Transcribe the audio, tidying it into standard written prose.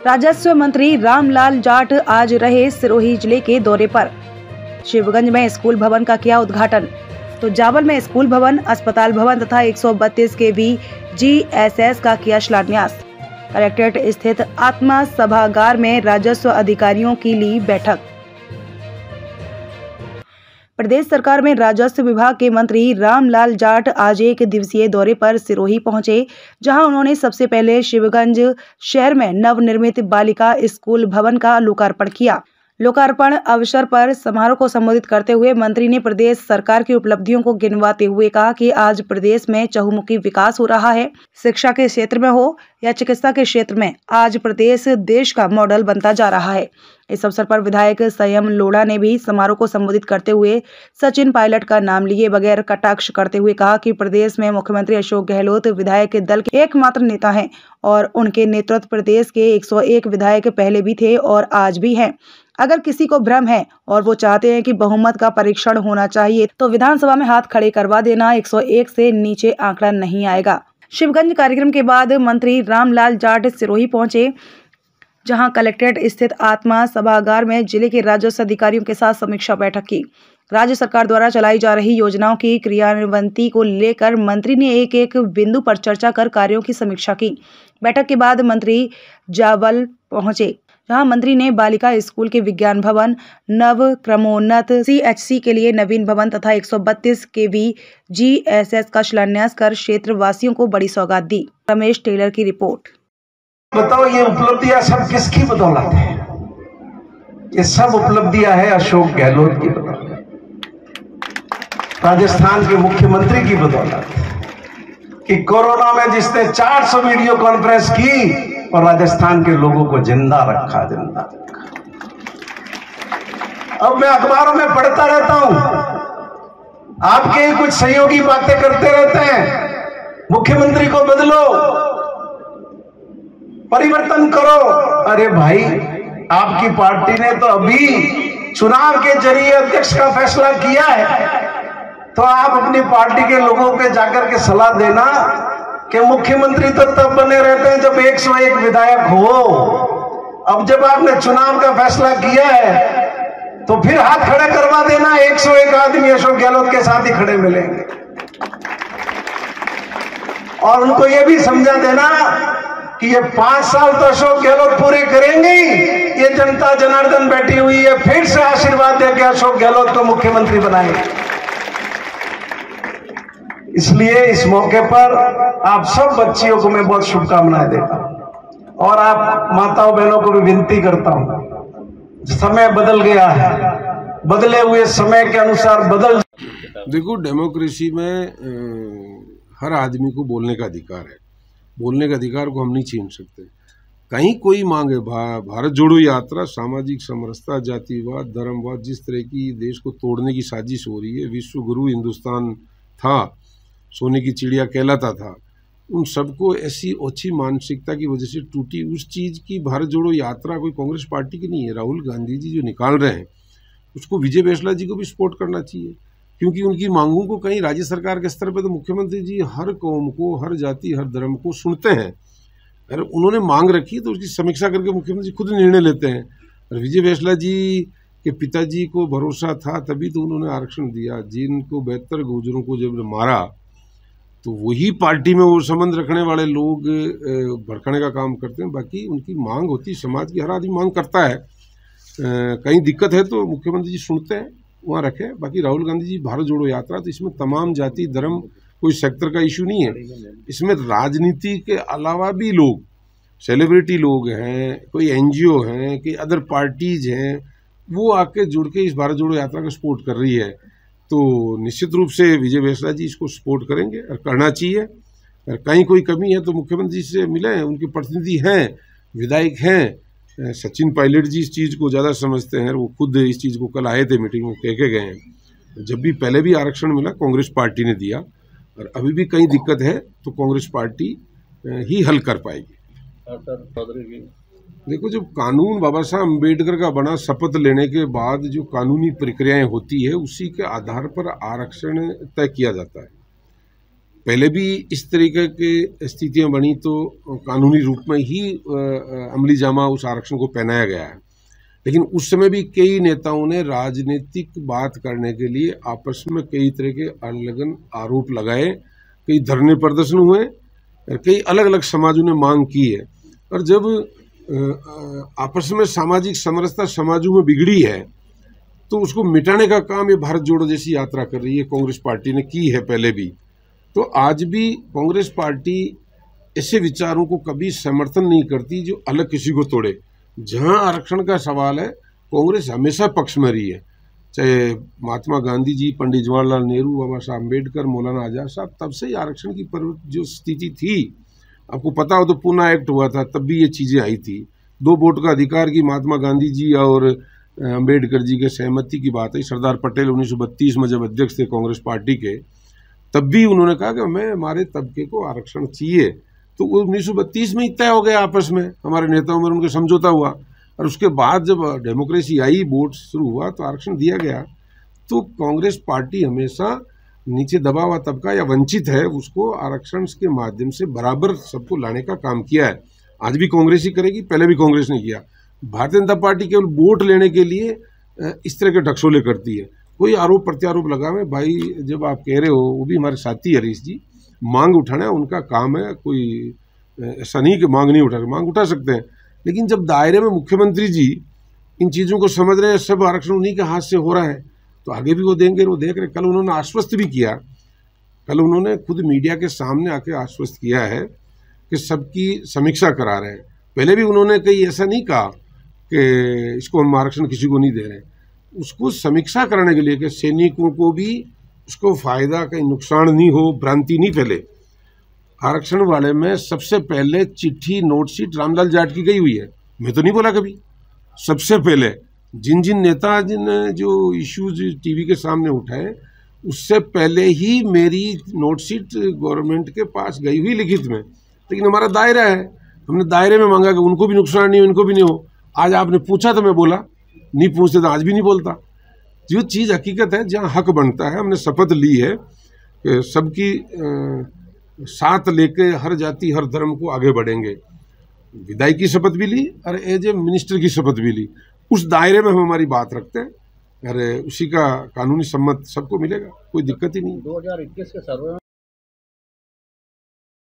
राजस्व मंत्री रामलाल जाट आज रहे सिरोही जिले के दौरे पर। शिवगंज में स्कूल भवन का किया उद्घाटन। तो जावल में स्कूल भवन, अस्पताल भवन तथा 132 kV GSS का किया शिलान्यास। कलेक्ट्रेट स्थित आत्मा सभागार में राजस्व अधिकारियों की ली बैठक। प्रदेश सरकार में राजस्व विभाग के मंत्री रामलाल जाट आज एक दिवसीय दौरे पर सिरोही पहुंचे, जहां उन्होंने सबसे पहले शिवगंज शहर में नवनिर्मित बालिका स्कूल भवन का लोकार्पण किया। लोकार्पण अवसर पर समारोह को संबोधित करते हुए मंत्री ने प्रदेश सरकार की उपलब्धियों को गिनवाते हुए कहा कि आज प्रदेश में चहुमुखी विकास हो रहा है। शिक्षा के क्षेत्र में हो या चिकित्सा के क्षेत्र में, आज प्रदेश देश का मॉडल बनता जा रहा है। इस अवसर पर विधायक संयम लोढ़ा ने भी समारोह को संबोधित करते हुए सचिन पायलट का नाम लिए बगैर कटाक्ष करते हुए कहा कि प्रदेश में मुख्यमंत्री अशोक गहलोत विधायक दल के एकमात्र नेता हैं और उनके नेतृत्व प्रदेश के 101 विधायक पहले भी थे और आज भी हैं। अगर किसी को भ्रम है और वो चाहते हैं कि बहुमत का परीक्षण होना चाहिए, तो विधानसभा में हाथ खड़े करवा देना। 101 से नीचे आंकड़ा नहीं आएगा। शिवगंज कार्यक्रम के बाद मंत्री रामलाल जाट सिरोही पहुंचे, जहां कलेक्ट्रेट स्थित आत्मा सभागार में जिले के राजस्व अधिकारियों के साथ समीक्षा बैठक की। राज्य सरकार द्वारा चलाई जा रही योजनाओं की क्रियान्वयन को लेकर मंत्री ने एक एक बिंदु पर चर्चा कर कार्यों की समीक्षा की। बैठक के बाद मंत्री जावल पहुंचे, जहां मंत्री ने बालिका स्कूल के विज्ञान भवन, नव क्रमोन्नत CHC के लिए नवीन भवन तथा 132 kV GSS का शिलान्यास कर क्षेत्र वासियों को बड़ी सौगात दी। रमेश टेलर की रिपोर्ट। बताओ, ये उपलब्धियां सब किसकी बदौलत है? ये सब उपलब्धियां है अशोक गहलोत की बदौलत, राजस्थान के मुख्यमंत्री की बदौलत, कि कोरोना में जिसने 400 वीडियो कॉन्फ्रेंस की और राजस्थान के लोगों को जिंदा रखा। अब मैं अखबारों में पढ़ता रहता हूं, आपके ही कुछ सहयोगी बातें करते रहते हैं, मुख्यमंत्री को बदलो, परिवर्तन करो। अरे भाई, आपकी पार्टी ने तो अभी चुनाव के जरिए अध्यक्ष का फैसला किया है, तो आप अपनी पार्टी के लोगों के जाकर के सलाह देना कि मुख्यमंत्री तो तब बने रहते हैं जब 101 विधायक हो। अब जब आपने चुनाव का फैसला किया है तो फिर हाथ खड़े करवा देना। 101 आदमी अशोक गहलोत के साथ ही खड़े मिलेंगे और उनको यह भी समझा देना कि ये 5 साल तो अशोक गहलोत पूरे करेंगे। ये जनता जनार्दन बैठी हुई है, फिर से आशीर्वाद देकर अशोक गहलोत को मुख्यमंत्री बनाएंगे। इसलिए इस मौके पर आप सब बच्चियों को मैं बहुत शुभकामनाएं देता हूं और आप माताओं बहनों को भी विनती करता हूं, समय बदल गया है, बदले हुए समय के अनुसार बदल। देखो, डेमोक्रेसी में हर आदमी को बोलने का अधिकार है। बोलने के अधिकार को हम नहीं छीन सकते। कहीं कोई मांगे, भारत जोड़ो यात्रा, सामाजिक समरसता, जातिवाद, धर्मवाद, जिस तरह की देश को तोड़ने की साजिश हो रही है, विश्व गुरु हिंदुस्तान था, सोने की चिड़िया कहलाता था, उन सबको ऐसी ओछी मानसिकता की वजह से टूटी उस चीज़ की भारत जोड़ो यात्रा कोई कांग्रेस पार्टी की नहीं है। राहुल गांधी जी जो निकाल रहे हैं उसको विजय बैसला जी को भी सपोर्ट करना चाहिए, क्योंकि उनकी मांगों को कहीं राज्य सरकार के स्तर पर तो मुख्यमंत्री जी हर कौम को, हर जाति, हर धर्म को सुनते हैं। अगर उन्होंने मांग रखी तो उसकी समीक्षा करके मुख्यमंत्री खुद निर्णय लेते हैं। और विजय बैसला जी के पिताजी को भरोसा था तभी तो उन्होंने आरक्षण दिया। जिनको 72 गुर्जरों को जब मारा तो वही पार्टी में वो संबंध रखने वाले लोग भड़काने का काम करते हैं। बाकी उनकी मांग होती, समाज की हर आदमी मांग करता है। कहीं दिक्कत है तो मुख्यमंत्री जी सुनते हैं, वहाँ रखें। बाकी राहुल गांधी जी भारत जोड़ो यात्रा, तो इसमें तमाम जाति धर्म कोई सेक्टर का इशू नहीं है। इसमें राजनीति के अलावा भी लोग, सेलिब्रिटी लोग हैं, कोई NGO हैं, कोई अदर पार्टीज हैं, वो आके जुड़ के इस भारत जोड़ो यात्रा को सपोर्ट कर रही है। तो निश्चित रूप से विजय बैसला जी इसको सपोर्ट करेंगे और करना चाहिए। और कहीं कोई कमी है तो मुख्यमंत्री से मिलें, उनके प्रतिनिधि हैं, विधायक हैं। सचिन पायलट जी इस चीज़ को ज़्यादा समझते हैं, वो खुद इस चीज़ को कल आए थे मीटिंग में, कह के गए हैं। जब भी पहले भी आरक्षण मिला कांग्रेस पार्टी ने दिया, और अभी भी कहीं दिक्कत है तो कांग्रेस पार्टी ही हल कर पाएगी। देखो, जब कानून बाबा साहब अम्बेडकर का बना, शपथ लेने के बाद जो कानूनी प्रक्रियाएं होती है उसी के आधार पर आरक्षण तय किया जाता है। पहले भी इस तरीके की स्थितियां बनी तो कानूनी रूप में ही अमली जामा उस आरक्षण को पहनाया गया है। लेकिन उस समय भी कई नेताओं ने राजनीतिक बात करने के लिए आपस में कई तरह के अलग आरोप लगाए, कई धरने प्रदर्शन हुए, कई अलग अलग समाजों ने मांग की है। और जब आपस में सामाजिक समरसता समाजों में बिगड़ी है तो उसको मिटाने का काम ये भारत जोड़ो जैसी यात्रा कर रही है, कांग्रेस पार्टी ने की है पहले भी। तो आज भी कांग्रेस पार्टी ऐसे विचारों को कभी समर्थन नहीं करती जो अलग किसी को तोड़े। जहां आरक्षण का सवाल है कांग्रेस हमेशा पक्ष में रही है, चाहे महात्मा गांधी जी, पंडित जवाहरलाल नेहरू, बाबा साहब अम्बेडकर, मौलाना आजाद साहब, तब से ही आरक्षण की जो स्थिति थी, आपको पता हो तो पूना एक्ट हुआ था, तब भी ये चीज़ें आई थी। 2 वोट का अधिकार की महात्मा गांधी जी और अम्बेडकर जी के सहमति की बात है। सरदार पटेल 1932 में जब अध्यक्ष थे कांग्रेस पार्टी के, तब भी उन्होंने कहा कि हमें हमारे तबके को आरक्षण चाहिए। तो वो 1932 में ही तय हो गया आपस में, हमारे नेताओं में उनके समझौता हुआ। और उसके बाद जब डेमोक्रेसी आई, वोट शुरू हुआ तो आरक्षण दिया गया। तो कांग्रेस पार्टी हमेशा नीचे दबा हुआ तबका या वंचित है उसको आरक्षण के माध्यम से बराबर सबको लाने का काम किया है। आज भी कांग्रेस ही करेगी, पहले भी कांग्रेस ने किया। भारतीय जनता पार्टी केवल वोट लेने के लिए इस तरह के ढकसोले करती है। कोई आरोप प्रत्यारोप लगा में भाई, जब आप कह रहे हो, वो भी हमारे साथी हरीश जी, मांग उठाना उनका काम है। कोई ऐसा नहीं कि मांग नहीं उठा, मांग उठा सकते हैं, लेकिन जब दायरे में मुख्यमंत्री जी इन चीज़ों को समझ रहे हैं, सब आरक्षण उन्हीं के हाथ से हो रहा है, तो आगे भी वो देंगे, वो देख रहे। कल उन्होंने आश्वस्त भी किया, कल उन्होंने खुद मीडिया के सामने आके आश्वस्त किया है कि सबकी समीक्षा करा रहे हैं। पहले भी उन्होंने कहीं ऐसा नहीं कहा कि इसको हम आरक्षण किसी को नहीं दे रहे, उसको समीक्षा कराने के लिए कि सैनिकों को भी उसको फायदा, कहीं नुकसान नहीं हो, भ्रांति नहीं फैले। आरक्षण वाले में सबसे पहले चिट्ठी, नोटशीट रामलाल जाट की गई हुई है, मैं तो नहीं बोला कभी। सबसे पहले जिन जिन नेता ने जो इश्यूज टीवी के सामने उठाए, उससे पहले ही मेरी नोटशीट गवर्नमेंट के पास गई हुई लिखित में। लेकिन हमारा दायरा है, हमने दायरे में मांगा कि उनको भी नुकसान नहीं हो, इनको भी नहीं हो। आज आपने पूछा तो मैं बोला, नहीं पूछते तो आज भी नहीं बोलता। जो चीज़ हकीकत है, जहाँ हक बनता है, हमने शपथ ली है कि सबकी साथ लेके हर जाति हर धर्म को आगे बढ़ेंगे। विधायक की शपथ भी ली और एज ए मिनिस्टर की शपथ भी ली। उस दायरे में हम हमारी बात रखते हैं, अरे उसी का कानूनी सम्मत सबको मिलेगा, कोई दिक्कत ही नहीं। 2021 के सर्वे